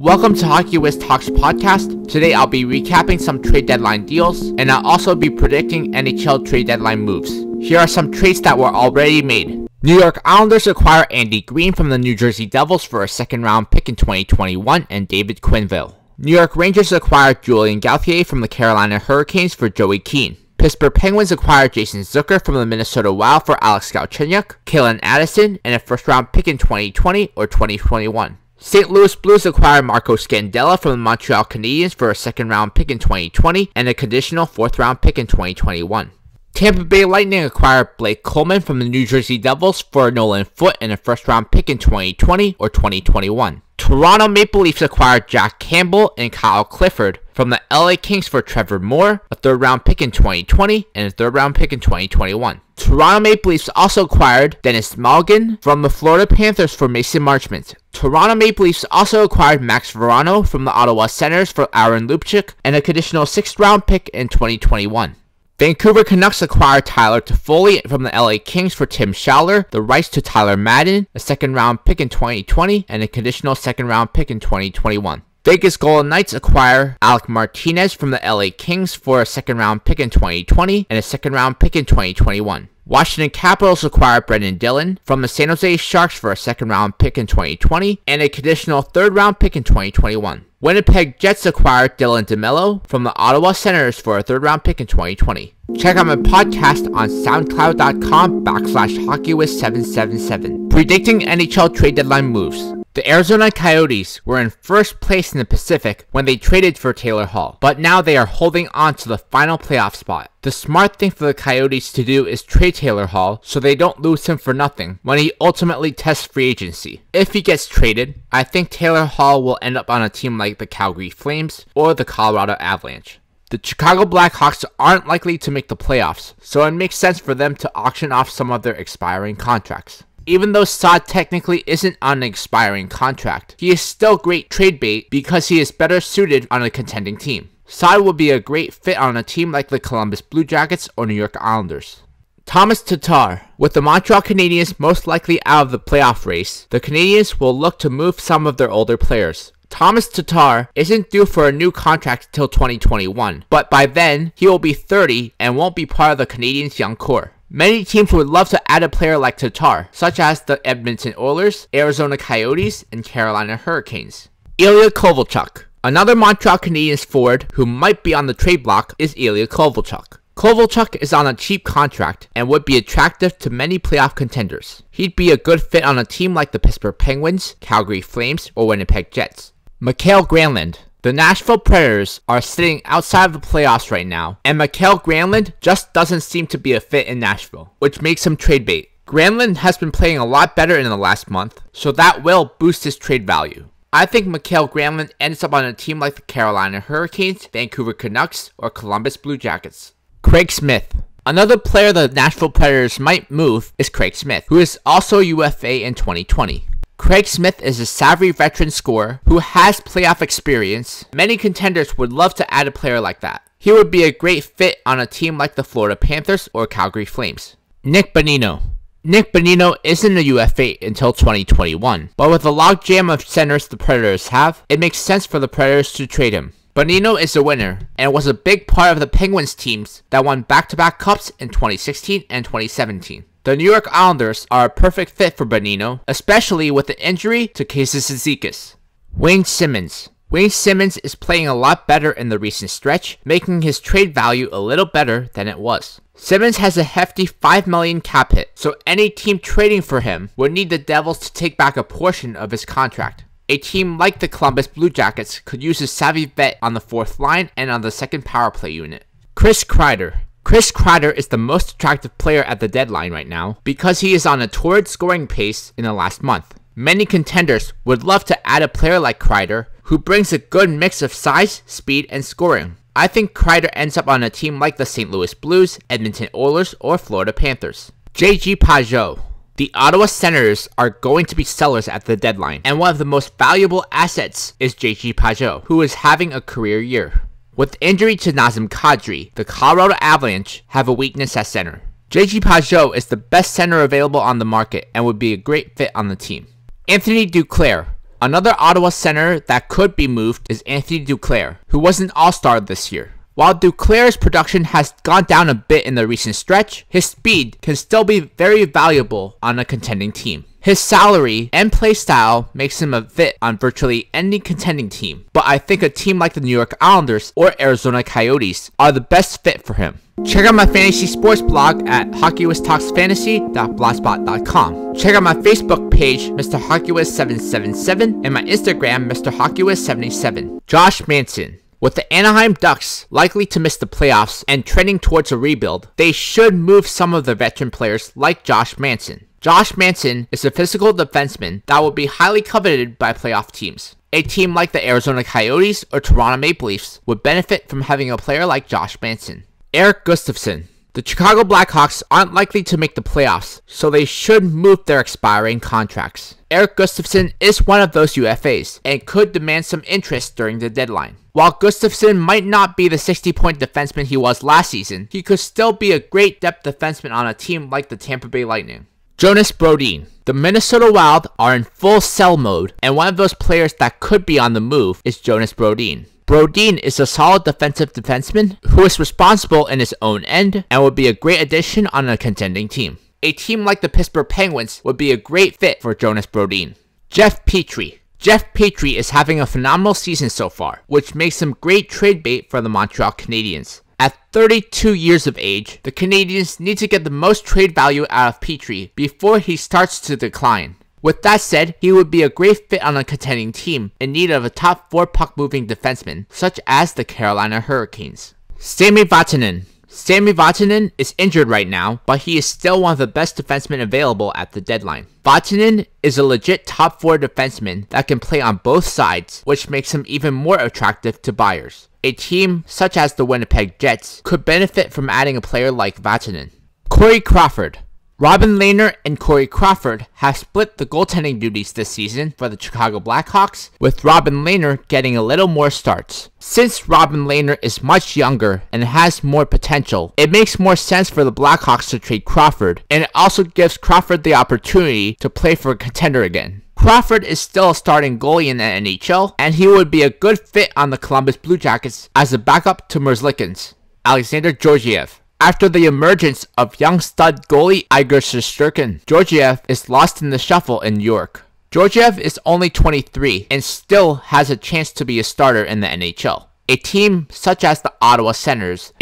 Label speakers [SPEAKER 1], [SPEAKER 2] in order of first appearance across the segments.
[SPEAKER 1] Welcome to Hockey Wiz Talks podcast. Today I'll be recapping some trade deadline deals, and I'll also be predicting NHL trade deadline moves. Here are some trades that were already made. New York Islanders acquire Andy Green from the New Jersey Devils for a second-round pick in 2021 and David Quenneville. New York Rangers acquire Julian Gauthier from the Carolina Hurricanes for Joey Keane. Pittsburgh Penguins acquire Jason Zucker from the Minnesota Wild for Alex Galchenyuk, Kalen Addison, and a first-round pick in 2020 or 2021. St. Louis Blues acquire Marco Scandella from the Montreal Canadiens for a second-round pick in 2020 and a conditional fourth-round pick in 2021. Tampa Bay Lightning acquire Blake Coleman from the New Jersey Devils for Nolan Foote and a first-round pick in 2020 or 2021. Toronto Maple Leafs acquire Jack Campbell and Kyle Clifford from the LA Kings for Trevor Moore, a third-round pick in 2020 and a third-round pick in 2021. Toronto Maple Leafs also acquired Dennis Malgin from the Florida Panthers for Mason Marchment. Toronto Maple Leafs also acquired Max Verano from the Ottawa Senators for Aaron Lupchuk and a conditional sixth-round pick in 2021. Vancouver Canucks acquired Tyler Toffoli from the LA Kings for Tim Schaller, the rights to Tyler Madden, a second-round pick in 2020, and a conditional second-round pick in 2021. Vegas Golden Knights acquire Alec Martinez from the LA Kings for a second-round pick in 2020 and a second-round pick in 2021. Washington Capitals acquire Brendan Dillon from the San Jose Sharks for a second-round pick in 2020 and a conditional third-round pick in 2021. Winnipeg Jets acquired Dylan DeMello from the Ottawa Senators for a third-round pick in 2020. Check out my podcast on soundcloud.com/HockeyWiz777. Predicting NHL trade deadline moves. The Arizona Coyotes were in first place in the Pacific when they traded for Taylor Hall, but now they are holding on to the final playoff spot. The smart thing for the Coyotes to do is trade Taylor Hall so they don't lose him for nothing when he ultimately tests free agency. If he gets traded, I think Taylor Hall will end up on a team like the Calgary Flames or the Colorado Avalanche. The Chicago Blackhawks aren't likely to make the playoffs, so it makes sense for them to auction off some of their expiring contracts. Even though Saad technically isn't on an expiring contract, he is still great trade bait because he is better suited on a contending team. Saad would be a great fit on a team like the Columbus Blue Jackets or New York Islanders. Thomas Tatar. With the Montreal Canadiens most likely out of the playoff race, the Canadiens will look to move some of their older players. Thomas Tatar isn't due for a new contract till 2021, but by then, he will be 30 and won't be part of the Canadiens' young core. Many teams would love to add a player like Tatar, such as the Edmonton Oilers, Arizona Coyotes, and Carolina Hurricanes. Ilya Kovalchuk. Another Montreal Canadiens forward who might be on the trade block is Ilya Kovalchuk. Kovalchuk is on a cheap contract and would be attractive to many playoff contenders. He'd be a good fit on a team like the Pittsburgh Penguins, Calgary Flames, or Winnipeg Jets. Mikael Granlund. The Nashville Predators are sitting outside of the playoffs right now, and Mikael Granlund just doesn't seem to be a fit in Nashville, which makes him trade bait. Granlund has been playing a lot better in the last month, so that will boost his trade value. I think Mikael Granlund ends up on a team like the Carolina Hurricanes, Vancouver Canucks, or Columbus Blue Jackets. Craig Smith. Another player the Nashville Predators might move is Craig Smith, who is also UFA in 2020. Craig Smith is a savvy veteran scorer who has playoff experience. Many contenders would love to add a player like that. He would be a great fit on a team like the Florida Panthers or Calgary Flames. Nick Bonino. Nick Bonino isn't a UFA until 2021, but with the logjam of centers the Predators have, it makes sense for the Predators to trade him. Bonino is a winner, and was a big part of the Penguins teams that won back-to-back cups in 2016 and 2017. The New York Islanders are a perfect fit for Bonino, especially with the injury to Casey Cizikas. Wayne Simmonds. Wayne Simmonds is playing a lot better in the recent stretch, making his trade value a little better than it was. Simmonds has a hefty $5 million cap hit, so any team trading for him would need the Devils to take back a portion of his contract. A team like the Columbus Blue Jackets could use a savvy vet on the fourth line and on the second power play unit. Chris Kreider. Chris Kreider is the most attractive player at the deadline right now because he is on a torrid scoring pace in the last month. Many contenders would love to add a player like Kreider who brings a good mix of size, speed, and scoring. I think Kreider ends up on a team like the St. Louis Blues, Edmonton Oilers, or Florida Panthers. J.G. Pageau. The Ottawa Senators are going to be sellers at the deadline, and one of the most valuable assets is J.G. Pageau, who is having a career year. With injury to Nazem Kadri, the Colorado Avalanche have a weakness at center. J.G. Pageau is the best center available on the market and would be a great fit on the team. Anthony Duclair. Another Ottawa center that could be moved is Anthony Duclair, who was an all-star this year. While Duclair's production has gone down a bit in the recent stretch, his speed can still be very valuable on a contending team. His salary and play style makes him a fit on virtually any contending team, but I think a team like the New York Islanders or Arizona Coyotes are the best fit for him. Check out my fantasy sports blog at hockeywiztalksfantasy.blogspot.com. Check out my Facebook page, Mr. HockeyWiz777, and my Instagram, Mr. HockeyWiz77. Josh Manson. With the Anaheim Ducks likely to miss the playoffs and trending towards a rebuild, they should move some of the veteran players like Josh Manson. Josh Manson is a physical defenseman that will be highly coveted by playoff teams. A team like the Arizona Coyotes or Toronto Maple Leafs would benefit from having a player like Josh Manson. Erik Gustafsson. The Chicago Blackhawks aren't likely to make the playoffs, so they should move their expiring contracts. Erik Gustafsson is one of those UFAs and could demand some interest during the deadline. While Gustafsson might not be the 60-point defenseman he was last season, he could still be a great depth defenseman on a team like the Tampa Bay Lightning. Jonas Brodin. The Minnesota Wild are in full sell mode, and one of those players that could be on the move is Jonas Brodin. Brodin is a solid defensive defenseman who is responsible in his own end and would be a great addition on a contending team. A team like the Pittsburgh Penguins would be a great fit for Jonas Brodin. Jeff Petrie. Jeff Petrie is having a phenomenal season so far, which makes him great trade bait for the Montreal Canadiens. At 32 years of age, the Canadiens need to get the most trade value out of Petrie before he starts to decline. With that said, he would be a great fit on a contending team in need of a top 4 puck-moving defenseman, such as the Carolina Hurricanes. Sami Vatanen. Sami Vatanen is injured right now, but he is still one of the best defensemen available at the deadline. Vatanen is a legit top 4 defenseman that can play on both sides, which makes him even more attractive to buyers. A team such as the Winnipeg Jets could benefit from adding a player like Vatanen. Corey Crawford. Robin Lehner and Corey Crawford have split the goaltending duties this season for the Chicago Blackhawks, with Robin Lehner getting a little more starts. Since Robin Lehner is much younger and has more potential, it makes more sense for the Blackhawks to trade Crawford, and it also gives Crawford the opportunity to play for a contender again. Crawford is still a starting goalie in the NHL, and he would be a good fit on the Columbus Blue Jackets as a backup to Merzlikins. Alexander Georgiev. After the emergence of young stud goalie Igor Shesterkin, Georgiev is lost in the shuffle in New York. Georgiev is only 23 and still has a chance to be a starter in the NHL. A team such as the Ottawa Senators,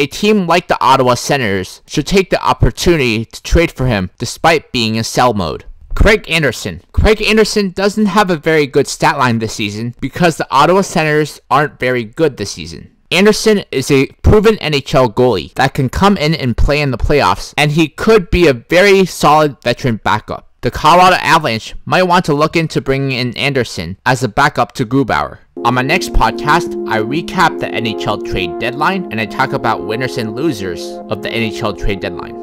[SPEAKER 1] should take the opportunity to trade for him despite being in sell mode. Craig Anderson. Craig Anderson doesn't have a very good stat line this season because the Ottawa Senators aren't very good this season. Anderson is a proven NHL goalie that can come in and play in the playoffs, and he could be a very solid veteran backup. The Colorado Avalanche might want to look into bringing in Anderson as a backup to Grubauer. On my next podcast, I recap the NHL trade deadline and I talk about winners and losers of the NHL trade deadline.